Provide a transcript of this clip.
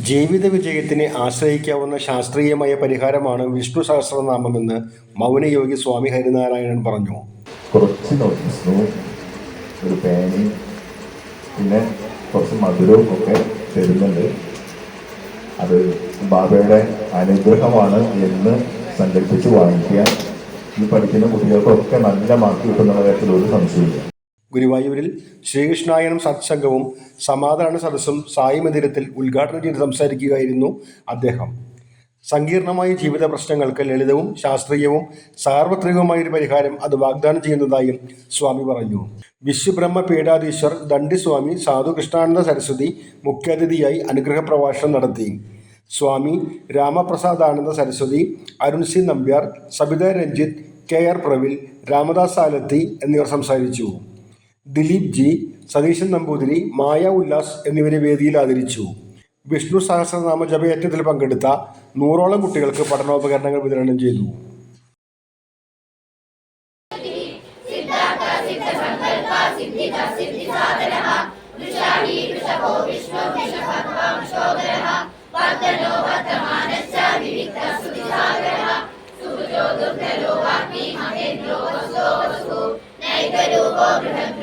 ജീവിത വിജയത്തിന് ആശ്രയിക്കാവുന്ന ശാസ്ത്രീയമായ പരിഹാരമാണ് വിഷ്ണു സഹസ്രനാമമെന്ന് മൗനയോഗി സ്വാമി ഹരിനാരായണൻ പറഞ്ഞു. കുറച്ച് നോട്ടീസും ഒരു പേനയും പിന്നെ കുറച്ച് മധുരവും ഒക്കെ തരുന്നുണ്ട്. അത് ബാബയുടെ അനുഗ്രഹമാണ് എന്ന് സങ്കല്പിച്ച് വാങ്ങിക്കുക. ഈ പഠിക്കുന്ന കുട്ടികൾക്കൊക്കെ നല്ല മാർക്ക് കിട്ടുന്ന കാര്യത്തിൽ ഒരു സംശയമില്ല. ഗുരുവായൂരിൽ ശ്രീകൃഷ്ണായനം സത്സംഗവും സമാധാന സദസ്സും സായി മന്ദിരത്തിൽ ഉദ്ഘാടനം ചെയ്ത് സംസാരിക്കുകയായിരുന്നു അദ്ദേഹം. സങ്കീർണമായ ജീവിത പ്രശ്നങ്ങൾക്ക് ലളിതവും ശാസ്ത്രീയവും സാർവത്രികവുമായൊരു പരിഹാരം അത് വാഗ്ദാനം ചെയ്യുന്നതായും സ്വാമി പറഞ്ഞു. വിശ്വബ്രഹ്മ പീഠാധീശ്വർ ദണ്ഡിസ്വാമി സാധു കൃഷ്ണാനന്ദ സരസ്വതി മുഖ്യാതിഥിയായി അനുഗ്രഹ പ്രഭാഷണം നടത്തി. സ്വാമി രാമപ്രസാദാനന്ദ സരസ്വതി, അരുൺ സി നമ്പ്യാർ, സബിത രഞ്ജിത്ത്, KR പ്രവിൽ, രാമദാസ് ആലത്തി എന്നിവർ സംസാരിച്ചു. ദിലീപ് ജി, സതീശൻ നമ്പൂതിരി, മായ ഉല്ലാസ് എന്നിവരെ വേദിയിൽ ആദരിച്ചു. വിഷ്ണു സഹസ്രനാമ ജപയജ്ഞത്തിൽ പങ്കെടുത്ത 100ഓളം കുട്ടികൾക്ക് പഠനോപകരണങ്ങൾ വിതരണം ചെയ്തു. ൂപോ